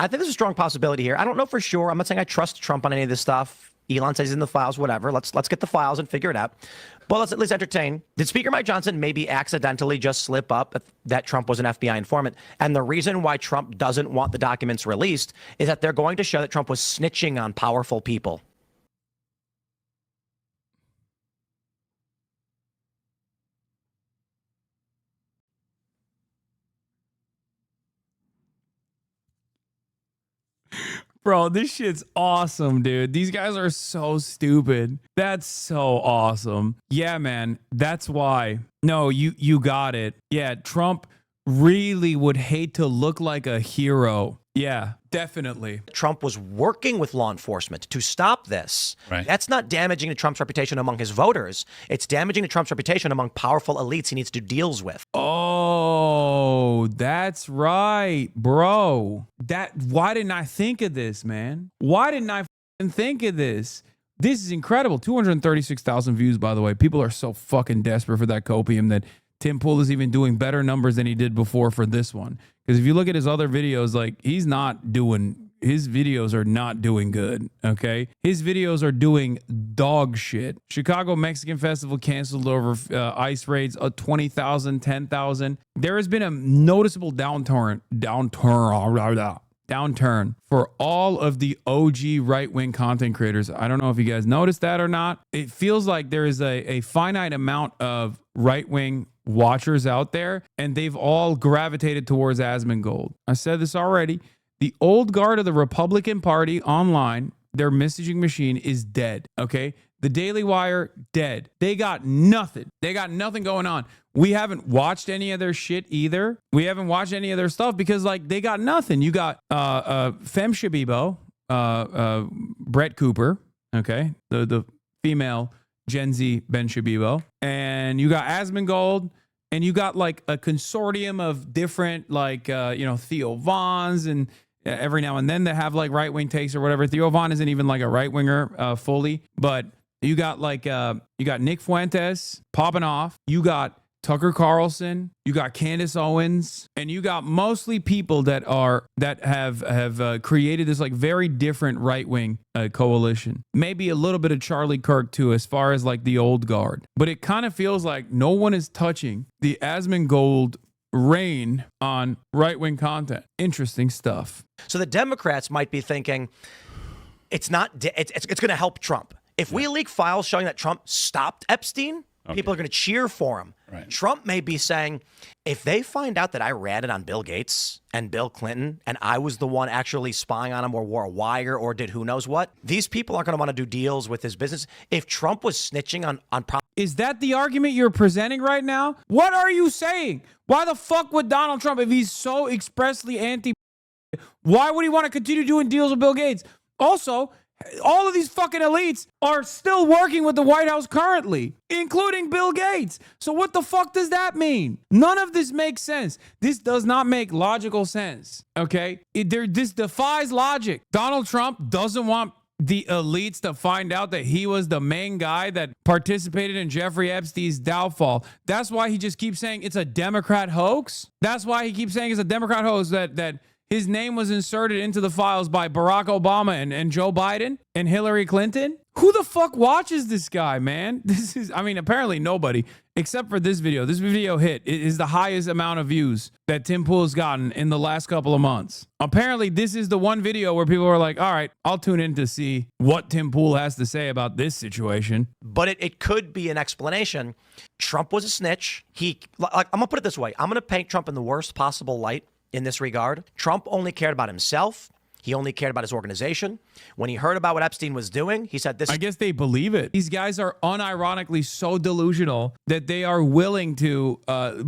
I think there's a strong possibility here. I don't know for sure. I'm not saying I trust Trump on any of this stuff. Elon says he's in the files, whatever. Let's get the files and figure it out. But let's at least entertain. Did Speaker Mike Johnson maybe accidentally just slip up that Trump was an FBI informant? And the reason why Trump doesn't want the documents released is that they're going to show that Trump was snitching on powerful people. Bro, this shit's awesome, dude. These guys are so stupid. That's so awesome. Yeah, man. That's why. No, you got it. Yeah, Trump really would hate to look like a hero. Yeah, definitely. Trump was working with law enforcement to stop this. Right. That's not damaging to Trump's reputation among his voters. It's damaging to Trump's reputation among powerful elites he needs to do deals with. Oh, that's right, bro. Why didn't I think of this, man? Why didn't I think of this? This is incredible. 236,000 views, by the way. People are so fucking desperate for that copium that Tim Pool is even doing better numbers than he did before for this one. Because if you look at his other videos, like his videos are not doing good, okay? His videos are doing dog shit. Chicago Mexican Festival canceled over ICE raids, 20,000, 10,000. There has been a noticeable downturn for all of the OG right-wing content creators. I don't know if you guys noticed that or not. It feels like there is a finite amount of right-wing watchers out there, and they've all gravitated towards Asmongold. I said this already. The old guard of the Republican Party online, their messaging machine is dead, okay? The Daily Wire, dead. They got nothing. They got nothing going on. We haven't watched any of their shit either. We haven't watched any of their stuff because, like, they got nothing. You got Fem Shabibo, Brett Cooper, okay? The female Gen Z Ben Shabibo. And you got Asmongold. And you got, like, a consortium of different, like, Theo Vons and every now and then they have, like, right-wing takes or whatever. Theo Von isn't even, like, a right-winger fully. But you got, like, you got Nick Fuentes popping off. You got Tucker Carlson, you got Candace Owens, and you got mostly people that have created this like very different right-wing coalition. Maybe a little bit of Charlie Kirk too, as far as like the old guard. But it kind of feels like no one is touching the Asmongold reign on right-wing content. Interesting stuff. So the Democrats might be thinking it's going to help Trump. If we leak files showing that Trump stopped Epstein, people are going to cheer for him. Right. Trump may be saying, if they find out that I ratted on Bill Gates and Bill Clinton and I was the one actually spying on him or wore a wire or did who knows what, these people aren't going to want to do deals with his business. If Trump was snitching on Is that the argument you're presenting right now? What are you saying? Why the fuck would Donald Trump, if he's so expressly anti, why would he want to continue doing deals with Bill Gates? Also, all of these fucking elites are still working with the White House currently, including Bill Gates. So what the fuck does that mean? None of this makes sense. This does not make logical sense, okay? This defies logic. Donald Trump doesn't want the elites to find out that he was the main guy that participated in Jeffrey Epstein's downfall. That's why he just keeps saying it's a Democrat hoax. That's why he keeps saying it's a Democrat hoax that his name was inserted into the files by Barack Obama and Joe Biden and Hillary Clinton. Who the fuck watches this guy, man? Apparently nobody, except for this video. This video hit. It is the highest amount of views that Tim Pool has gotten in the last couple of months. Apparently, this is the one video where people are like, all right, I'll tune in to see what Tim Pool has to say about this situation. But it could be an explanation. Trump was a snitch. I'm going to put it this way. I'm going to paint Trump in the worst possible light in this regard. Trump only cared about himself. He only cared about his organization. When he heard about what Epstein was doing, he said this. I guess they believe it. These guys are unironically so delusional that they are willing to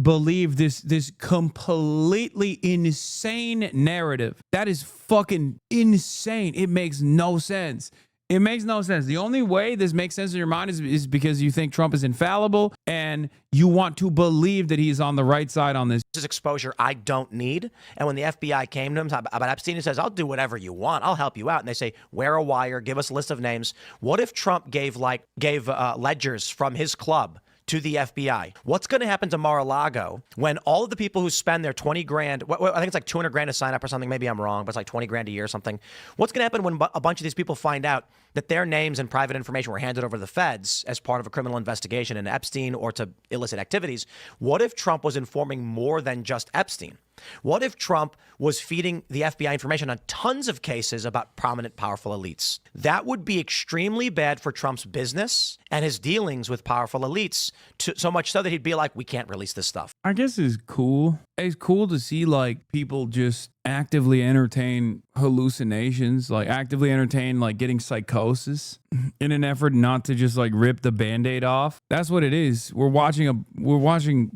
believe this completely insane narrative. That is fucking insane. It makes no sense. It makes no sense. The only way this makes sense in your mind is because you think Trump is infallible and you want to believe that he's on the right side on this. This is exposure I don't need. And when the FBI came to him about Epstein, he says, I'll do whatever you want. I'll help you out. And they say, wear a wire, give us a list of names. What if Trump gave ledgers from his club to the FBI? What's going to happen to Mar-a-Lago when all of the people who spend their 20 grand, I think it's like 200 grand to sign up or something, maybe I'm wrong, but it's like 20 grand a year or something. What's going to happen when a bunch of these people find out that their names and private information were handed over to the feds as part of a criminal investigation into Epstein or to illicit activities? What if Trump was informing more than just Epstein? What if Trump was feeding the FBI information on tons of cases about prominent, powerful elites? That would be extremely bad for Trump's business and his dealings with powerful elites, so much so that he'd be like, we can't release this stuff. I guess it's cool. It's cool to see like people just actively entertain hallucinations, like actively entertain like getting psychosis in an effort not to just like rip the Band-Aid off. That's what it is. We're watching,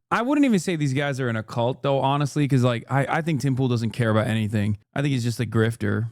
I wouldn't even say these guys are in a cult though, honestly, because like I think Tim Pool doesn't care about anything. I think he's just a grifter.